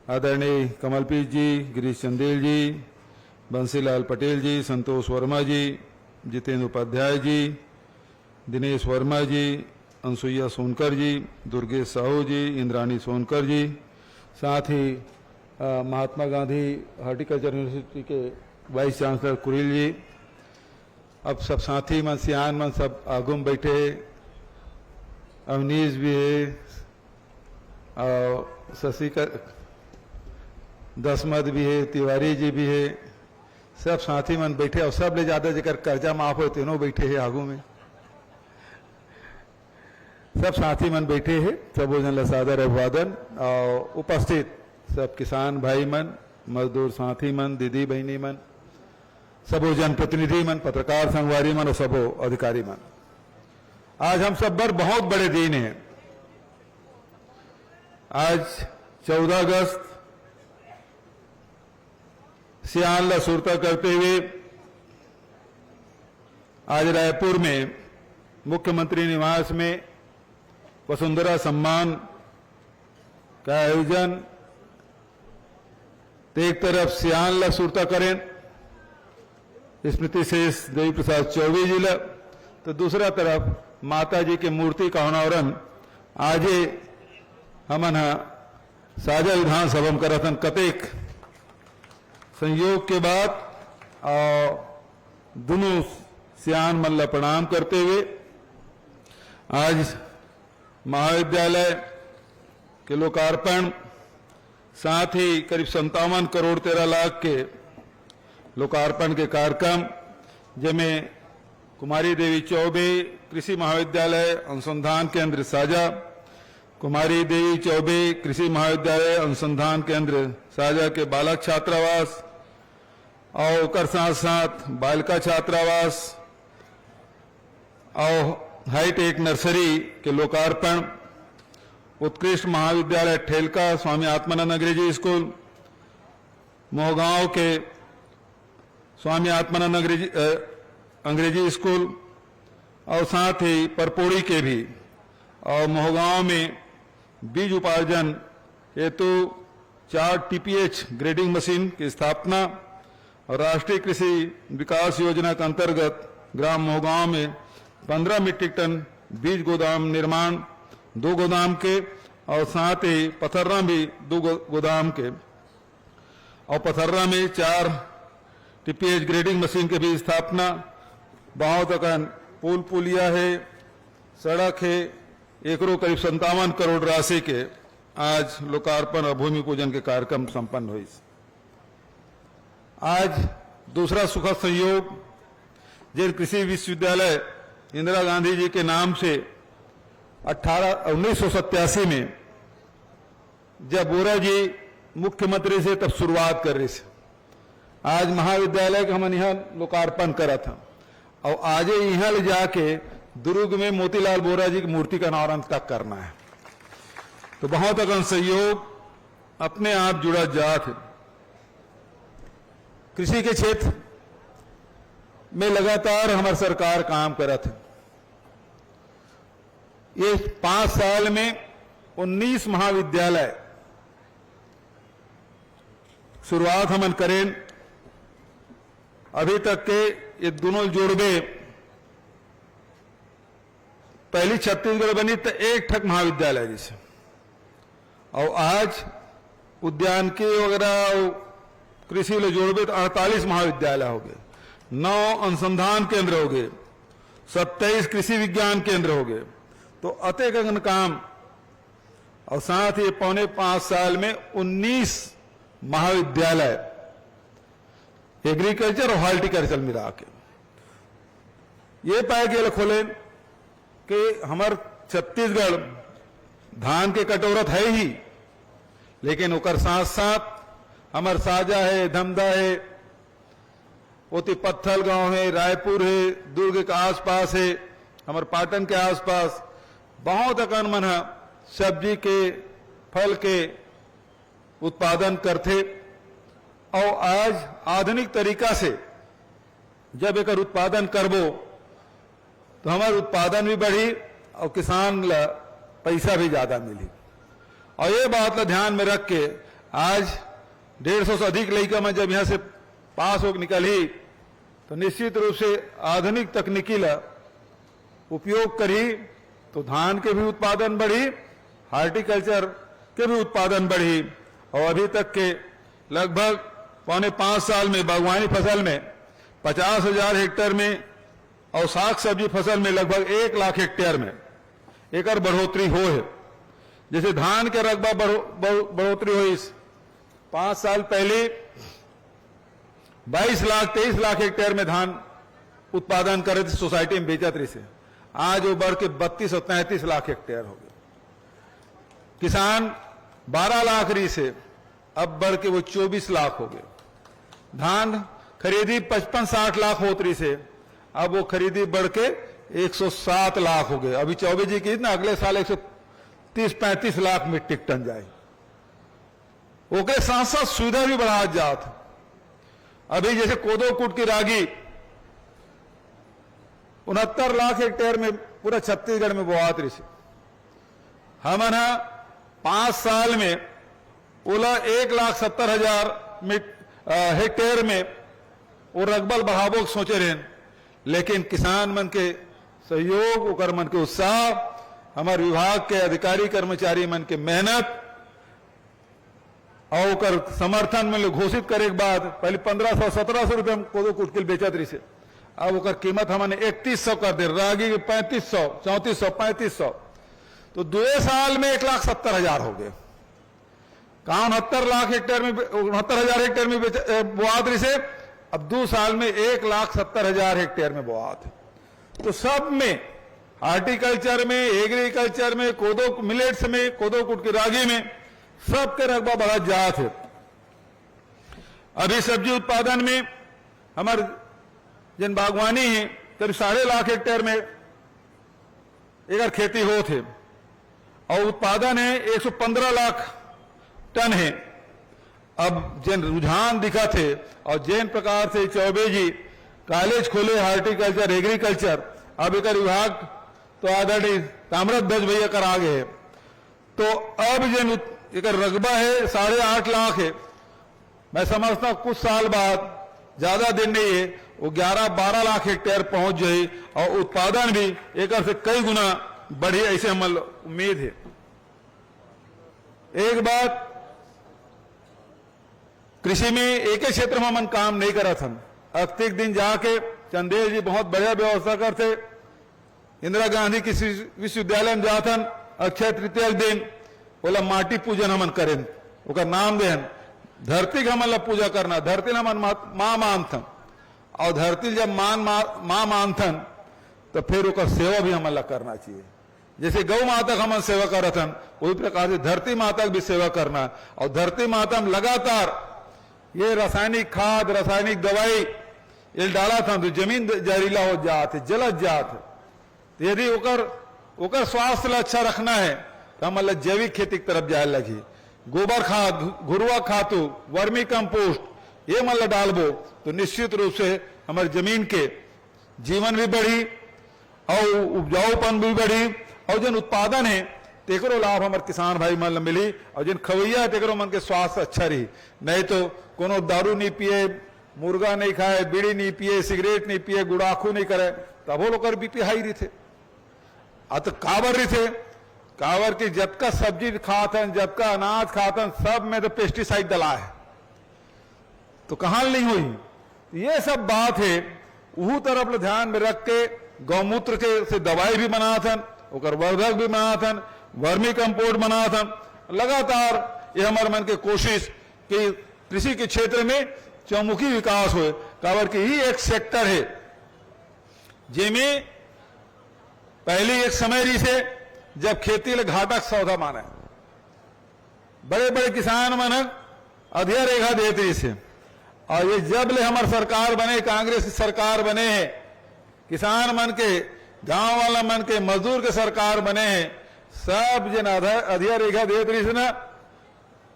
आदरणीय कमलप्रीत जी, गिरीश चंदेल जी, बंसीलाल पटेल जी, संतोष वर्मा जी, जितेंद्र उपाध्याय जी, दिनेश वर्मा जी, अनसुईया सोनकर जी, दुर्गेश साहू जी, इंद्राणी सोनकर जी, साथ ही Mahatma Gandhi horticulture university के वाइस चांसलर कुरील जी, अब सब साथी मन सियान मन सब आगुम बैठे, अवनीश भी है और शशिकर दसमत भी है, तिवारी जी भी है, सब साथी मन बैठे और सब ले ज्यादा जेकर कर्जा माफ हो तीनों बैठे हैं आगू में, सब साथी मन बैठे हैं। सबो जन ला सादर अभिवादन और उपस्थित सब किसान भाई मन, मजदूर साथी मन, दीदी बहनी मन, सबो जन प्रतिनिधि मन, पत्रकार संगवारी मन और सबो अधिकारी मन, आज हम सब पर बहुत बड़े दिन है। आज 14 अगस्त सियान ला सुरता करते हुए आज रायपुर में मुख्यमंत्री निवास में वसुंधरा सम्मान का आयोजन, एक तरफ सियान ला सुरता करें स्मृति शेष देवी प्रसाद चौबे जी ला, तो दूसरा तरफ माता जी के मूर्ति का अनावरण आज हमन साझा विधानसभा में करथन। कतेक संयोग के बाद और दोनों सियान मन ला प्रणाम करते हुए आज महाविद्यालय के लोकार्पण, साथ ही करीब 57 करोड़ 13 लाख के लोकार्पण के कार्यक्रम, जिसमें कुमारी देवी चौबे कृषि महाविद्यालय अनुसंधान केंद्र साझा, कुमारी देवी चौबे कृषि महाविद्यालय अनुसंधान केंद्र साझा के बालक छात्रावास और साथ साथ बालिका छात्रावास और हाईटेक नर्सरी के लोकार्पण, उत्कृष्ट महाविद्यालय ठेलका स्वामी आत्मानंद अंग्रेजी स्कूल, मोहगांव के स्वामी आत्मानंद अंग्रेजी स्कूल और साथ ही परपोड़ी के भी, और मोहगांव में बीज उपार्जन हेतु 4 टीपीएच ग्रेडिंग मशीन की स्थापना और राष्ट्रीय कृषि विकास योजना के अंतर्गत ग्राम मोहगांव में 15 मीट्रिक टन बीज गोदाम निर्माण, 2 गोदाम के, और साथ ही पथर्रा भी 2 गोदाम के, और पथर्रा में 4 टीपीएच ग्रेडिंग मशीन के भी स्थापना। बहुत अकन पुल पुलिया है, सड़क है, एकरो करीब 57 करोड़ राशि के आज लोकार्पण और भूमि पूजन के कार्यक्रम संपन्न हुई। आज दूसरा सुखद संयोग, जिन कृषि विश्वविद्यालय इंदिरा गांधी जी के नाम से 1987 में जब बोरा जी मुख्यमंत्री से तब शुरुआत कर रही थी, आज महाविद्यालय का हम यहाँ लोकार्पण करा था और आज यहाँ ले जाके दुर्ग में मोतीलाल बोरा जी की मूर्ति का अनावरण तक करना है। तो बहुत अगन सहयोग अपने आप जुड़ा जात है। कृषि के क्षेत्र में लगातार हमारी सरकार काम करत है। ये 5 साल में 19 महाविद्यालय शुरुआत हमन करें। अभी तक के ये दोनों जोड़बे, पहली छत्तीसगढ़ बनी तो 1 ठक महाविद्यालय जैसे, और आज उद्यान के वगैरह कृषि ले जोड़बे तो 48 महाविद्यालय हो गए, 9 अनुसंधान केंद्र हो गए, 27 कृषि विज्ञान केंद्र हो गए। तो अतेक अगन काम, और साथ ही पौने 5 साल में 19 महाविद्यालय एग्रीकल्चर और हॉर्टिकल्चर मिला के ये पाए गए खोले कि हमार छत्तीसगढ़ धान के कटोरत है ही, लेकिन ओकर साथ साथ हमार साजा है, धमधा है, ओती पत्थल गांव है, रायपुर है, दुर्ग के आसपास है, हमारे पाटन के आसपास बहुत अकन मन सब्जी के फल के उत्पादन करते। और आज आधुनिक तरीका से जब एक उत्पादन करबो तो हमारा उत्पादन भी बढ़ी और किसान ला पैसा भी ज्यादा मिली। और ये बात ला ध्यान में रख के आज 150 से अधिक लड़का में जब यहाँ से पास होकर निकली तो निश्चित रूप से आधुनिक तकनीकी ला उपयोग करी तो धान के भी उत्पादन बढ़ी, हार्टिकल्चर के भी उत्पादन बढ़ी और अभी तक के लगभग 4.5 साल में बागवानी फसल में 50,000 हेक्टेयर में और साग सब्जी फसल में लगभग 1 लाख हेक्टेयर में एक बढ़ोतरी हो है। जैसे धान के रकबा बढ़ोतरी हुई 5 साल पहले 22 लाख 23 लाख हेक्टेयर में धान उत्पादन करे थे, सोसाइटी में बेचा थे, आज वो बढ़ के 32 और 33 लाख हेक्टेयर हो गए। किसान 12 लाख री से अब बढ़ के वो 24 लाख हो गए। धान खरीदी 55-60 लाख होतरी से अब वो खरीदी बढ़ के 107 लाख हो गए। अभी चौबे जी की ना अगले साल 130-35 लाख मीट्रिक टन जाए। ओके साथ साथ सुविधा भी बढ़ा जात। अभी जैसे कोदो कूट की रागी 69 लाख हेक्टेयर में पूरा छत्तीसगढ़ में बोआत रही। हमन 5 साल में ओला 1,70,000 हेक्टेयर में वो रकबल बढ़ावो सोचे रहे, लेकिन किसान मन के सहयोग ओकर मन के उत्साह हमारे विभाग के अधिकारी कर्मचारी मन के मेहनत और ओकर समर्थन में घोषित करे के बाद पहले 1500-1700 रुपये में कोदो कुटकिल बेचत रही से, अब ओकर कीमत हमने 3100 कर दे, रागी के 3500, 3400, 3500, तो 2 साल में 1,70,000 हो गए। 69 लाख हेक्टेयर में 69,000 हेक्टेयर में बोआत रही से अब 2 साल में 1,70,000 हेक्टेयर में बोआत। तो सब में हार्टिकल्चर में, एग्रीकल्चर में, कोदो मिलेट्स में, कोदो कुट की रागी में सबके रकबा बढ़ा जात है। अभी सब्जी उत्पादन में हमारे जिन बागवानी है करीब 1.5 लाख हेक्टेयर में एक खेती हो थे और उत्पादन है 115 लाख टन है। अब जिन रुझान दिखा थे और जिन प्रकार से चौबे जी कॉलेज खोले हार्टिकल्चर एग्रीकल्चर, अब एक विभाग तो आदरणीय ताम्रध्वज भैया कर आगे है, तो अब जिन एक रकबा है 8.5 लाख है। मैं समझता हूं कुछ साल बाद, ज्यादा दिन नहीं है, वो 11-12 लाख हेक्टेयर पहुंच जाए और उत्पादन भी एक से कई गुना बढ़े, ऐसे हमें उम्मीद है। एक बात, कृषि में एक ही क्षेत्र में मन काम नहीं करा था। अक्तिक दिन जाके चंदेल जी बहुत बढ़िया व्यवस्था करते, इंदिरा गांधी कृषि विश्वविद्यालय में जाथन, अक्षय तृतीया दिन बोला माटी पूजन हमन करें, ओकर नाम देन धरती के हमन ला पूजा करना, धरती हमन मां मानथन और धरती जब मां मानथन तो फिर ओकर सेवा भी हमन ला करना चाहिए। जैसे गौ माता का हमन सेवा करथन वही प्रकार से धरती माता की भी सेवा करना, और धरती माता में लगातार ये रासायनिक खाद रासायनिक दवाई ये डाला था तो जमीन जहरीला हो जाते, जलत जाते। यदि ओकर स्वास्थ्य ला अच्छा रखना है तो हम जैविक खेती की तरफ जाए लगी। गोबर खाद, घुरुआ खातू, वर्मी कंपोस्ट ये मतलब डालबो तो निश्चित रूप से हमारी जमीन के जीवन भी बढ़ी और उपजाऊपन भी बढ़ी और जिन उत्पादन है तेकरो लाभ हमारे किसान भाई मन मिली, और जिन खवैया है तेकरो मन के स्वास्थ्य अच्छा रही। नहीं तो कोनो दारू नहीं पिए, मुर्गा नहीं खाए, बीड़ी नहीं पिए, सिगरेट नहीं पिए, गुड़ाखू नहीं करे, तब वो लोग बीपी हाई रही थे। तो काबर रही थे, काबर की जबका सब्जी खातन, जबका अनाज खातन, सब में तो पेस्टिसाइड डला है, तो कहां नहीं हुई। ये सब बात है, वो तरफ ध्यान में रख के गौमूत्र के से दवाई भी बनाथन, ओकर वर्धक भी बनाथन, वर्मी कंपोस्ट बनाथन। लगातार ये हमारे मन के कोशिश कि कृषि के क्षेत्र में चौमुखी विकास हो, काबर की ही एक सेक्टर है जिसमें पहले एक समय रही से जब खेती ले घाटक सौदा माने, बड़े बड़े किसान मन अधिया रेखा देते रही से, और ये जब ले हमारे सरकार बने, कांग्रेस की सरकार बने हैं, किसान मन के गांव वाला मन के मजदूर के सरकार बने हैं, सब जिन अधिया रेखा देते रही से ना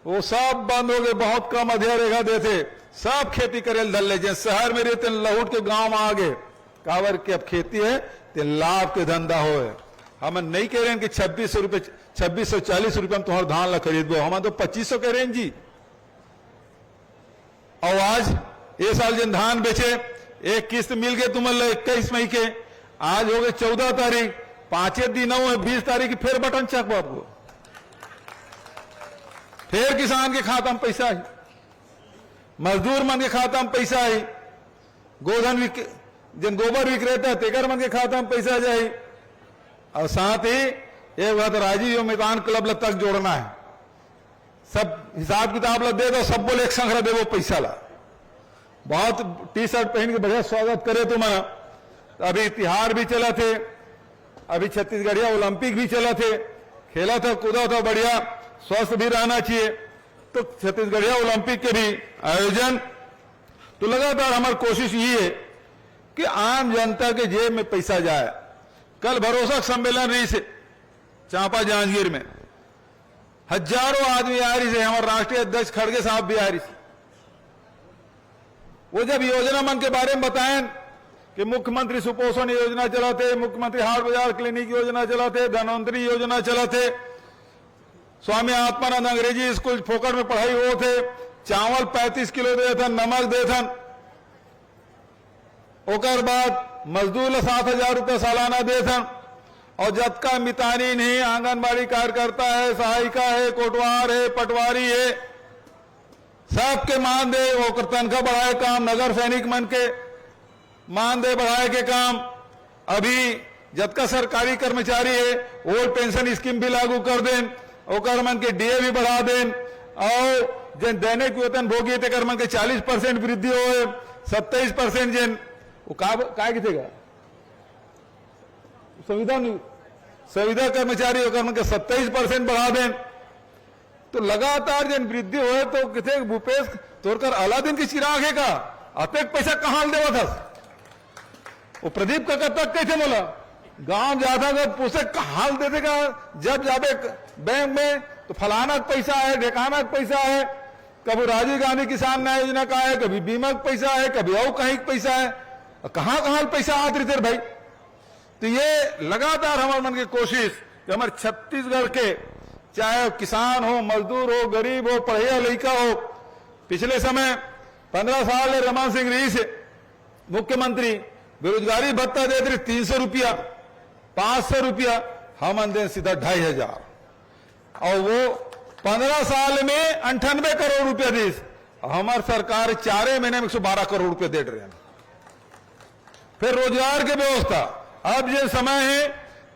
वो सब बंद हो गए। बहुत कम अधिया रेखा देते, सब खेती करे धल ले, शहर में रहते लहुट के गांव में आ गए। काबर के अब खेती है ते लाभ के धंधा हो। हम नहीं कह रहे हैं कि 2640 रुपये में तुम्हारा धान ला खरीदबो, हम तो 2500 कह रहे हैं जी। और आज ये साल जिन धान बेचे एक किस्त मिल गए तुम्हारे 21 मई के, आज हो गए 14 तारीख, 5 दिन है 20 तारीख फिर बटन चक बाबू, फिर किसान के खाता में पैसा आई, मजदूर मन के खाता में पैसा आई, गोधन जिन गोबर विक्रेता तेकर मन के खाता में पैसा जाए, और साथ ही एक बात राजीव मैदान क्लब लग तक जोड़ना है, सब हिसाब किताब लग दे दो, सब बोले एक संग्रह दे वो पैसा ला, बहुत टी शर्ट पहन के बढ़िया स्वागत करे तुम्हारा। अभी तिहार भी चला थे, अभी छत्तीसगढ़िया ओलंपिक भी चला थे, खेला था कूदा था बढ़िया, स्वस्थ भी रहना चाहिए, तो छत्तीसगढ़िया ओलंपिक के भी आयोजन, तो लगातार हमारी कोशिश ये है कि आम जनता के जेब में पैसा जाए। कल भरोसा सम्मेलन रही से चांपा जांजगीर में हजारों आदमी आ रही से, हमारे राष्ट्रीय अध्यक्ष खड़गे साहब भी आ रही से। वो जब योजना मन के बारे में बताएं कि मुख्यमंत्री सुपोषण योजना चलाते, मुख्यमंत्री हाट बाजार क्लिनिक योजना चलाते, धनवंतरी योजना चलाते, स्वामी आत्मानंद अंग्रेजी स्कूल फोकट में पढ़ाई हो थे, चावल 35 किलो देथन, नमक देथन, ओकर बाद मजदूर 7,000 रुपये सालाना देथन, और जतका मितानी नहीं आंगनबाड़ी कार्यकर्ता है, सहायिका है, कोटवार है, पटवारी है, सबके मानदेय ओकर तनख्वाह बढ़ाए काम, नगर सैनिक मन के मानदेय बढ़ाए के काम, अभी जतका सरकारी कर्मचारी है ओल्ड पेंशन स्कीम भी लागू कर दें, ओकर मन के डीए भी बढ़ा दें, और जिन दैनिक वेतन भोगी तेकर मन के 40% वृद्धि हो, 27% जिन वो काय कितेगा संविदा कर्मचारी होकर मन के 27% बढ़ा दें, तो लगातार जिन वृद्धि हो तो किथे भूपेश तोड़कर अलादीन की चिराग है का अपेक पैसा कहां देवा था, वो प्रदीप का तक कैसे बोला गांव जाता था पूछे कहां दे देगा, जब जाबे बैंक में तो फलाना पैसा है, ढेकाना पैसा है, कभी राजीव गांधी किसान न्याय योजना का है, कभी बीमा का पैसा है, कभी और कहीं पैसा है, कहां कहां पैसा आते रहते भाई। तो ये लगातार हमारे मन की कोशिश कि हमारे छत्तीसगढ़ के चाहे किसान हो, मजदूर हो, गरीब हो, पढ़िया लड़का हो, पिछले समय 15 साल रमन सिंह रही से मुख्यमंत्री बेरोजगारी भत्ता देते 300 रुपया, 500 रुपया, हम दे सीधा 2,500, और वो 15 साल में 98 करोड़ रुपया दी, हमारी सरकार 4 महीने में 112 करोड़ रुपया दे रहे हैं। फिर रोजगार की व्यवस्था, अब ये समय है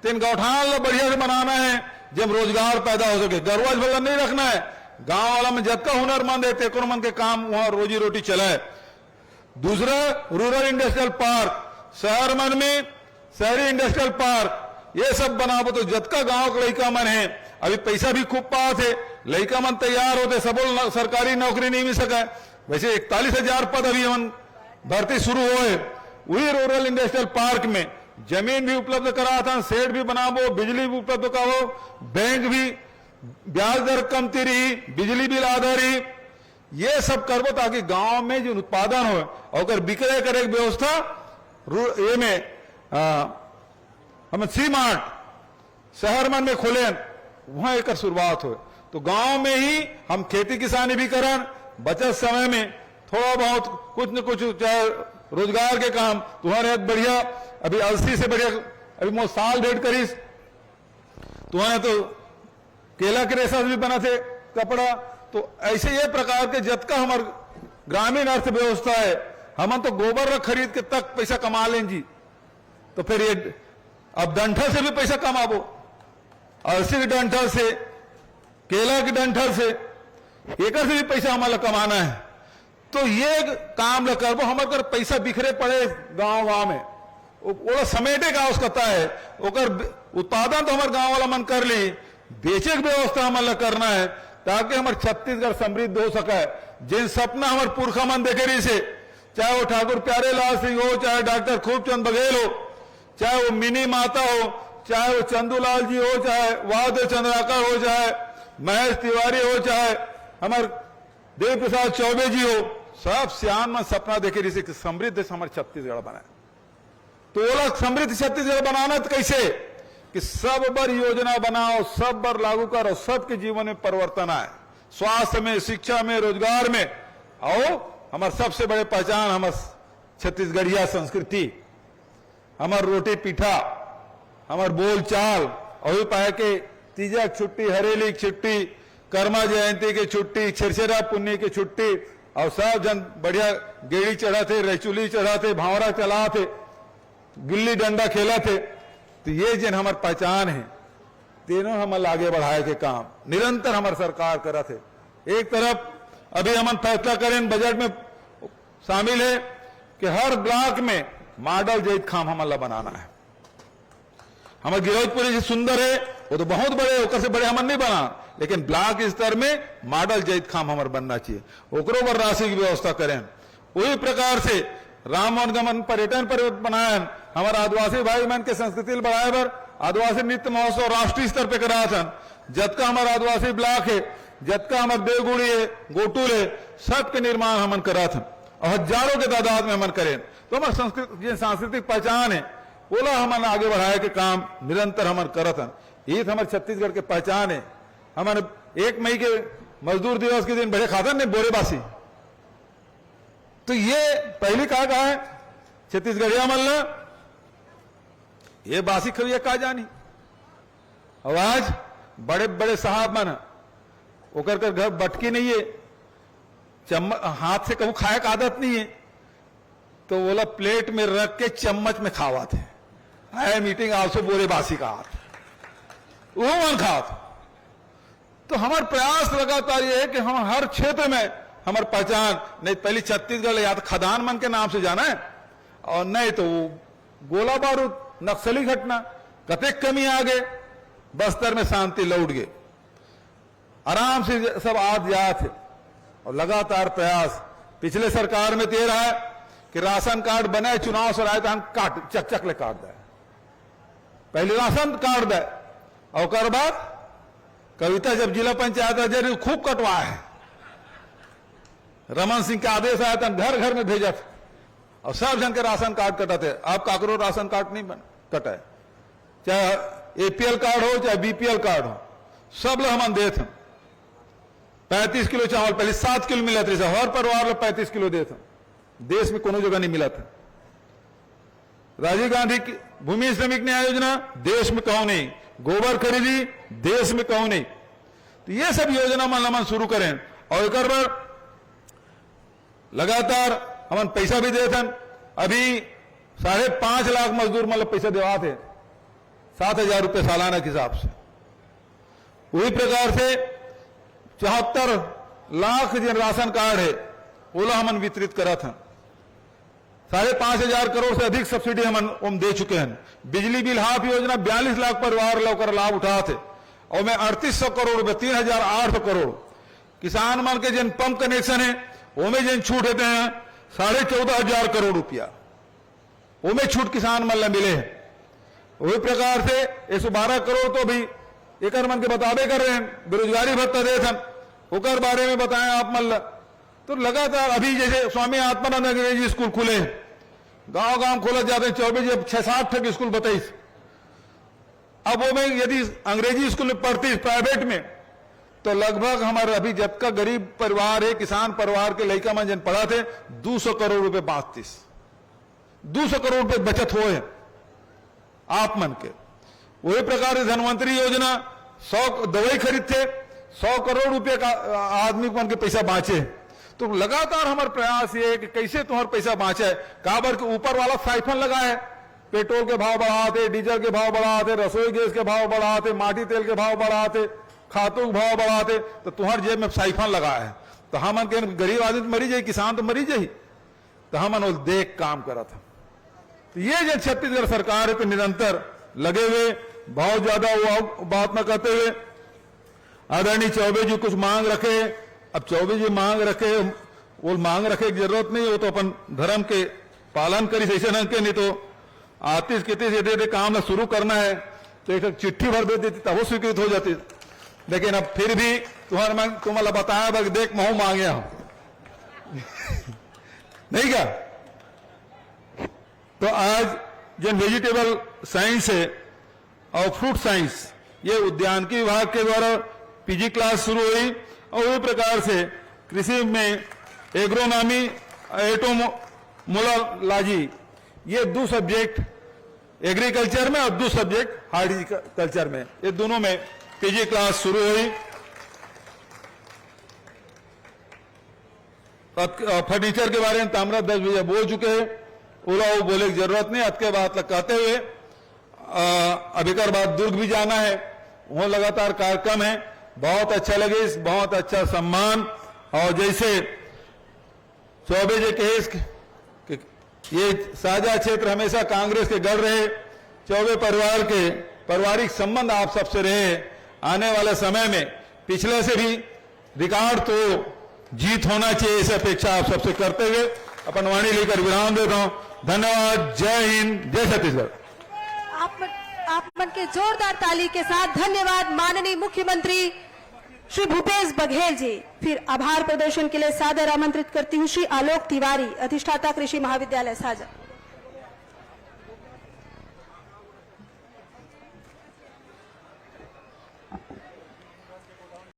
तीन गौठान बढ़िया से बनाना है जब रोजगार पैदा हो सके, गरवाज भला नहीं रखना है, गांव वाला में जतका हुनरमंद है तेको मन के काम वहां रोजी रोटी चलाए। दूसरा रूरल इंडस्ट्रियल पार्क, शहर मन में शहरी इंडस्ट्रियल पार्क, ये सब बनाबो तो जतका गांव के लड़का मन है, अभी पैसा भी खूब पास है, लड़का मन तैयार होते, सबो सरकारी नौकरी नहीं मिल सका, वैसे 41,000 पद अभी हम भर्ती शुरू हुए, वही रूरल इंडस्ट्रियल पार्क में जमीन भी उपलब्ध करा था, शेड भी बनाबो, बिजली भी उपलब्ध कराओ, बैंक भी ब्याज दर कमती रही, बिजली बिल आधा रही, ये सब करबो ताकि गांव में जो उत्पादन हो और बिक्रय करे व्यवस्था ये में हम सी मार्ट शहर मन में खोले, वहां एक शुरुआत हो, तो गांव में ही हम खेती किसानी भी करन, बचत समय में थोड़ा बहुत कुछ न कुछ चाहे रोजगार के काम तुम्हारे बढ़िया, अभी अलसी से बढ़िया अभी मो साल भेंट करीस, तुम्हारे तो केला के रेशा भी बना थे कपड़ा, तो ऐसे ये प्रकार के जतका हमारे ग्रामीण अर्थव्यवस्था है, हम तो गोबर खरीद के तक पैसा कमा लें जी, तो फिर ये अब डंठल से भी पैसा कमाबो, अलसी के डंठल से, केला के डंठल से, एक से भी पैसा हमारा कमाना है, तो ये काम ल करबो, हमारे पैसा बिखरे पड़े गांव गांव में, वो समेटे का उसका है, ओकर उत्पादन तो हमारे गांव वाला मन कर ली, बेचे की व्यवस्था हमारा करना है ताकि हमारे छत्तीसगढ़ समृद्ध हो सके। जिन सपना हमारे पुरखा मन देखे रही से, चाहे वो ठाकुर प्यारे लाल सिंह हो, चाहे डॉक्टर खूबचंद बघेल हो, चाहे वो मिनी माता हो, चाहे वो चंदूलाल जी हो, चाहे वाद चंद्राकर हो, चाहे महेश तिवारी हो, चाहे हमारे देव प्रसाद चौबे जी हो, सब सियान में सपना देखे रही से कि समृद्ध हमारे छत्तीसगढ़ बनाए। तो वो लोग समृद्ध छत्तीसगढ़ बनाना तो कैसे कि सब बर योजना बनाओ, सब बर लागू करो, सबके जीवन में परिवर्तन आए, स्वास्थ्य में, शिक्षा में, रोजगार में, आओ हमार सबसे बड़े पहचान हमार छत्तीसगढ़िया संस्कृति, हमार रोटी पीठा, हमार बोल चाल, और पाए के तीजा की छुट्टी, हरेली की छुट्टी, कर्मा जयंती की छुट्टी, छिरछिरा पुन्नी की छुट्टी, और सब जन बढ़िया गेड़ी चढ़ा थे, रेचुली चढ़ा थे, भावरा चला थे, गिल्ली डंडा खेला थे। तो ये जिन हमार पहचान है, तीनों हम आगे बढ़ाए के काम निरंतर हमार सरकार करा थे। एक तरफ अभी हम फैसला करें बजट में शामिल है कि हर ब्लॉक में मॉडल जैत खाम हमला बनाना है। हमारे गिरौजपुरी जी सुंदर है, वो तो बहुत बड़े होकर से बड़े हमन नहीं बना, लेकिन ब्लॉक स्तर में मॉडल जैत खाम हमार बनना चाहिए, ओकरो पर राशि की व्यवस्था करें। वही प्रकार से राम वनगमन पर्यटन पर बनाए, हमारे आदिवासी भाई बहन के संस्कृति बढ़ाए बर आदिवासी नृत्य महोत्सव राष्ट्रीय स्तर पर करा था। जतका हमारा आदिवासी ब्लॉक है, जतका हमारे देवगुड़ी है, गोटूल है, सबके निर्माण हमन करा था और हजारों के तादाद में हमन करें। तो हमारे संस्कृति सांस्कृतिक पहचान है, ओला हमन आगे बढ़ाए के काम निरंतर हमन करत हन। ये हमारे छत्तीसगढ़ के पहचान है। हमारे 1 मई के मजदूर दिवस के दिन बड़े खातन ने बोरेबासी, तो ये पहली कहा है छत्तीसगढ़िया मल्ला, ये बासी खविया कहा जानी। और आज बड़े बड़े साहब मन ओकर कर घर बटकी नहीं है, हाथ से कहूं खाए का आदत नहीं है, तो बोला प्लेट में रख के चम्मच में खावा थे। आए मीटिंग आपसे बोरे बासी का हाथ वो मन खात। तो हमारा प्रयास लगातार ये है कि हम हर क्षेत्र में हमारी पहचान, नहीं पहले छत्तीसगढ़ या तो खदान मन के नाम से जाना है, और नहीं तो गोला बारूद नक्सली घटना कतेक कमी आ गए, बस्तर में शांति लौट गए, आराम से सब आज जात है। और लगातार प्रयास पिछले सरकार में तो रहा है कि राशन कार्ड बने, चुनाव से आए तो हम काट चक ले काट दे, पहले राशन कार्ड दे, और बाद कविता जब जिला पंचायत अध्यक्ष खूब कटवा है, रमन सिंह के आदेश आया था घर घर में भेजा था, और सब जन के राशन कार्ड कटाते। अब काकरो राशन कार्ड नहीं कटा है, चाहे एपीएल कार्ड हो चाहे बीपीएल कार्ड हो, सब लोग हम देते हैं। 35 किलो चावल पहले 7 किलो मिला था, हर परिवार में 35 किलो देते, देश में कोनो जगह नहीं मिला था। राजीव गांधी की भूमि श्रमिक न्याय योजना देश में कहूं नहीं, गोबर खरीदी देश में कहूं नहीं। तो ये सब योजना मन शुरू करें, और एक बार लगातार हम पैसा भी देते हैं। अभी 5.5 लाख मजदूर मतलब पैसा देवा थे, 7,000 रुपये सालाना के हिसाब से। वही प्रकार से 74 लाख जिन राशन कार्ड है ओला हमन वितरित करा था। 5,500 करोड़ से अधिक सब्सिडी हम दे चुके हैं। बिजली बिल हाफ योजना 42 लाख परिवार लोग लाभ उठा थे, और मैं 3800 करोड़ रुपए 3,800 करोड़ किसान मन के जिन पंप कनेक्शन है ओमें जिन छूट देते हैं 14,500 करोड़ रुपया, ओमें छूट किसान मन मिले हैं। वही प्रकार से 112 करोड़ तो भी एक मन के बताबे कर रहे हैं, बेरोजगारी भत्ता देते हैं, ओकर बारे में बताएं आप मन। तो लगातार अभी जैसे स्वामी आत्मानंद अंग्रेजी स्कूल खुले, गांव गांव खोला जाते हैं, 24 6-7 ठग स्कूल बताइस। अब वो में यदि अंग्रेजी स्कूल में पढ़ती प्राइवेट में, तो लगभग हमारे अभी जब का गरीब परिवार है, किसान परिवार के लड़का मन जिन पढ़ा थे 200 करोड़ रुपए 200 करोड़ रुपए बचत हुए हैं आप मन के। वही प्रकार से धनवंतरी योजना 100 दवाई खरीदते 100 करोड़ रुपए का आदमी मन के पैसा बांचे। तो लगातार हमारा प्रयास ये है कि कैसे तुम्हारा पैसा बांचे, काबर के ऊपर वाला साइफन लगा है, पेट्रोल के भाव बढ़ाते, डीजल के भाव बढ़ाते, रसोई गैस के भाव बढ़ाते, माटी तेल के भाव बढ़ाते, खातों के भाव बढ़ाते, तो तुम्हारे जेब में साइफन लगा है। तो हम गरीब आदमी मरी जाए, किसान तो मरी जाए, तो हम देख काम करा था। तो ये जो छत्तीसगढ़ सरकार है तो निरंतर लगे हुए, बहुत ज्यादा वो बात न करते हुए आदरणीय चौबे जी कुछ मांग रखे। अब चौबे जी मांग रखे, वो मांग रखे की जरूरत नहीं, वो तो अपन धर्म के पालन करी ऐसे न के, नहीं तो आतिश कितिश यदि काम शुरू करना है तो एक चिट्ठी भर दे देती तब वो स्वीकृत हो जाती। लेकिन अब फिर भी तुम्हारा बताया बस देख महू मांगे हम नहीं क्या। तो आज जिन वेजिटेबल साइंस है और फ्रूट साइंस, ये उद्यानिकी विभाग के द्वारा पीजी क्लास शुरू हुई, और उसी प्रकार से कृषि में एग्रोनॉमी एटोमोलॉजी, ये 2 सब्जेक्ट एग्रीकल्चर में और 2 सब्जेक्ट हार्टिकल्चर में, ये दोनों में पीजी क्लास शुरू हुई। फर्नीचर के बारे में ताम्रध्वज भैया बोल चुके हैं, उलाऊ बोले की जरूरत नहीं। अत के बाद कहते हुए अभी कर बाद दुर्ग भी जाना है, वो लगातार कार्यक्रम है। बहुत अच्छा लगे, बहुत अच्छा सम्मान। और जैसे चौबे जी के ये साझा क्षेत्र हमेशा कांग्रेस के गढ़ रहे, चौबे परिवार के पारिवारिक संबंध आप सबसे रहे। आने वाले समय में पिछले से भी रिकॉर्ड तो जीत होना चाहिए, इस अपेक्षा आप सबसे करते हुए अपन वाणी लेकर विराम देता हूं। धन्यवाद। जय हिंद, जय छत्तीसगढ़। आप मन के जोरदार ताली के साथ धन्यवाद माननीय मुख्यमंत्री श्री भूपेश बघेल जी। फिर आभार प्रदर्शन के लिए सादर आमंत्रित करती हूँ श्री आलोक तिवारी, अधिष्ठाता कृषि महाविद्यालय साजा।